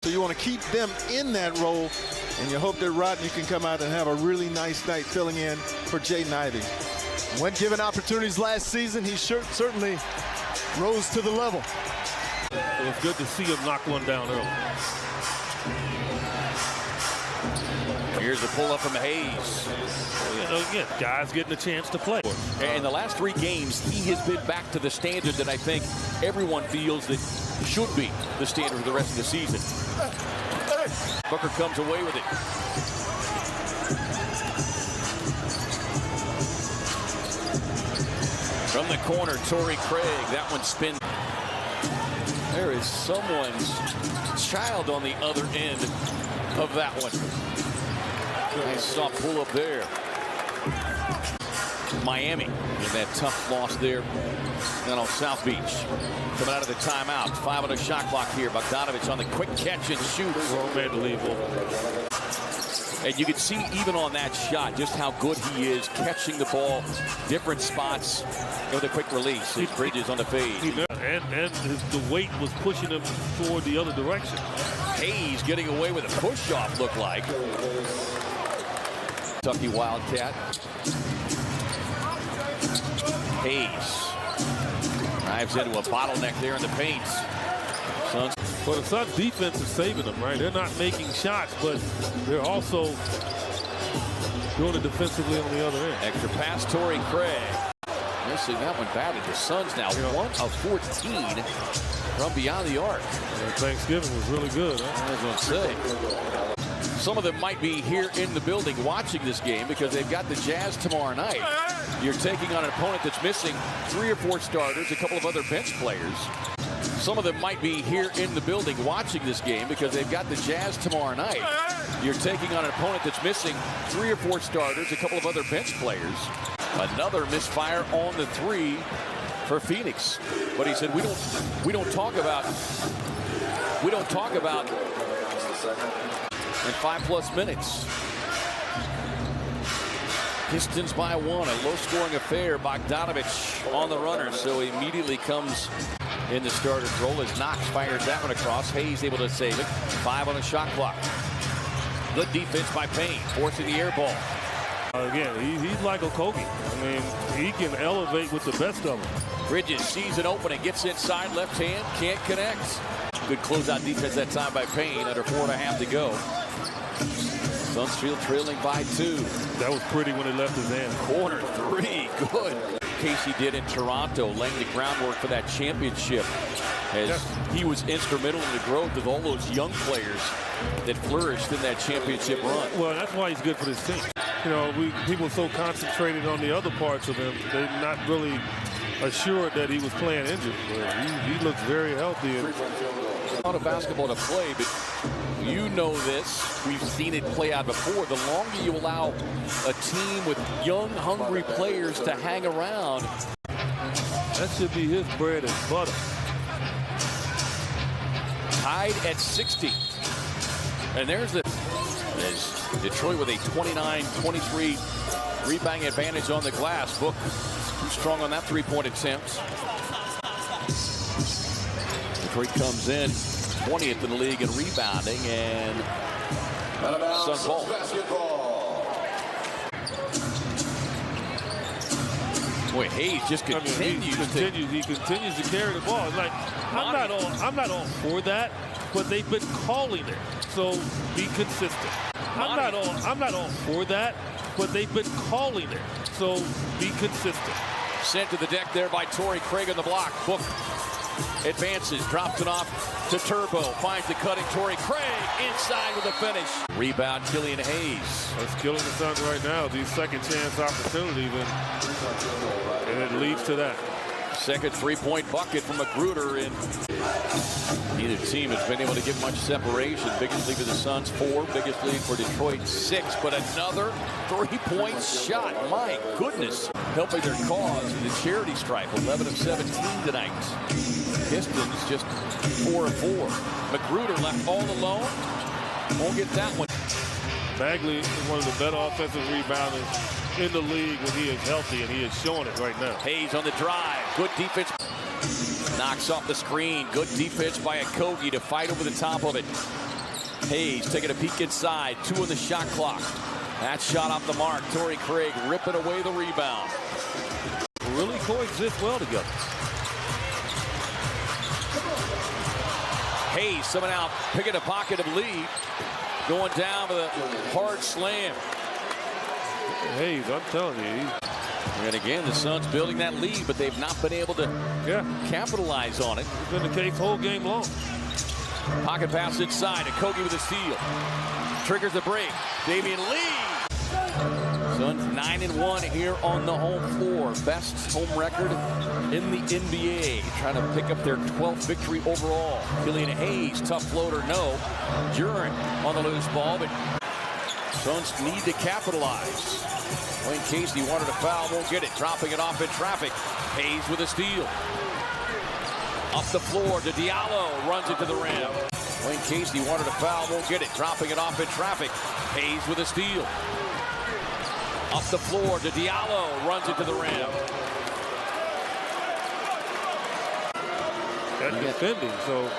So you want to keep them in that role, and you hope that Rodney can come out and have a really nice night filling in for Jaden Ivey. When given opportunities last season, he certainly rose to the level. It was good to see him knock one down early. Here's a pull-up from Hayes. Again, guys getting a chance to play. In the last 3 games, he has been back to the standard that I think everyone feels that should be the standard for the rest of the season. Booker comes away with it. From the corner, Torrey Craig. That one spins. There is someone's child on the other end of that one. Nice soft pull up there. Miami in that tough loss there down on South Beach. Coming out of the timeout. 5 on the shot clock here. Bogdanovich on the quick catch and shoot. Unbelievable. And you can see even on that shot just how good he is catching the ball, different spots with a quick release. His Bridges on the fade. And the weight was pushing him toward the other direction. Hayes getting away with a push-off, looked like. Kentucky Wildcat. Hayes dives into a bottleneck there in the paint. Suns. Well, the Suns defense is saving them, right? They're not making shots, but they're also doing it defensively on the other end. Extra pass, Torrey Craig. Missing that one batted. The Suns now 1 of 14 from beyond the arc. Thanksgiving was really good, huh? I was going to say. Some of them might be here in the building watching this game because they've got the Jazz tomorrow night. You're taking on an opponent that's missing 3 or 4 starters, a couple of other bench players. Some of them might be here in the building watching this game because they've got the Jazz tomorrow night. You're taking on an opponent that's missing 3 or 4 starters, a couple of other bench players. Another misfire on the 3 for Phoenix. But he said we don't talk about in 5+ minutes. Pistons by 1, a low-scoring affair. Bogdanovich on the runner, so he immediately comes in the starter's role as Knox fires that one across. Hayes able to save it. 5 on the shot clock. Good defense by Payne, forcing the air ball. Again, he's like Okogie. I mean, he can elevate with the best of them. Bridges sees an opening, gets inside left hand, can't connect. Good closeout defense that time by Payne. Under 4.5 to go. Suns trailing by 2. That was pretty when it left his hand. Corner 3, good. Casey did in Toronto, laying the groundwork for that championship. As he was instrumental in the growth of all those young players that flourished in that championship run. Well, that's why he's good for this team. You know, people are so concentrated on the other parts of him, they're not really assured that he was playing injured. But he looks very healthy. A lot of basketball to play, but you know this. We've seen it play out before. The longer you allow a team with young, hungry players to hang around. That should be his bread and butter. Tied at 60. And there's Detroit with a 29-23 rebounding advantage on the glass. Book strong on that 3-point attempt. Detroit comes in 20th in the league in rebounding, and Suns ball. Boy, Hayes just continues. He continues to carry the ball. It's like I'm not on for that, but they've been calling it. So be consistent. I'm not on for that, but they've been calling it. So be consistent. Sent to the deck there by Torrey Craig on the block. Book advances, drops it off to Turbo, finds the cutting Torrey Craig inside with a finish. Rebound, Killian Hayes. That's killing the Suns right now. These second chance opportunities, and it leads to that. Second 3-point bucket from Magruder, and neither team has been able to get much separation. Biggest lead for the Suns, 4. Biggest lead for Detroit, 6. But another 3-point shot. My goodness. Helping their cause in the charity stripe. 11 of 17 tonight. Pistons just 4 of 4. Magruder left all alone. Won't get that one. Bagley is one of the better offensive rebounders in the league when he is healthy, and he is showing it right now. Hayes on the drive. Good defense. Knocks off the screen. Good defense by Okogie to fight over the top of it. Hayes taking a peek inside. 2 on the shot clock. That shot off the mark. Torrey Craig ripping away the rebound. Really coexist well together. Hayes coming out, picking a pocket of lead. Going down with a hard slam. Hayes, I'm telling you. And again, the Suns building that lead, but they've not been able to capitalize on it. It's been the case whole game long. Pocket pass inside, and Kogi with a steal. Triggers the break. Damian Lee. Suns 9-1 here on the home floor. Best home record in the NBA. Trying to pick up their 12th victory overall. Killian Hayes, tough floater, no. Duren on the loose ball, but Suns need to capitalize. Wayne Casey wanted a foul, won't get it. Dropping it off in traffic. Hayes with a steal. Up the floor to Diallo, runs it to the rim. Wayne Casey wanted a foul, won't get it. Dropping it off in traffic. Hayes with a steal. Up the floor to Diallo, runs it to the rim. That's defending, so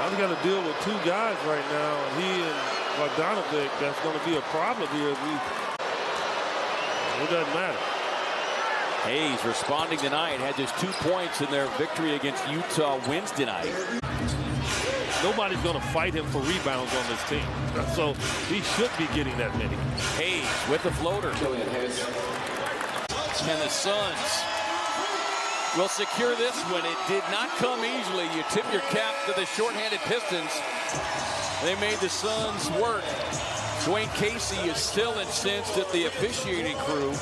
I've got to deal with 2 guys right now. He and Bogdanovic, that's going to be a problem here. It doesn't matter. Hayes responding tonight, had just 2 points in their victory against Utah Wednesday night. Nobody's going to fight him for rebounds on this team. So he should be getting that many. Hayes with the floater. And the Suns will secure this one. It did not come easily. You tip your cap to the shorthanded Pistons. They made the Suns work. Dwayne Casey is still incensed at the officiating crew.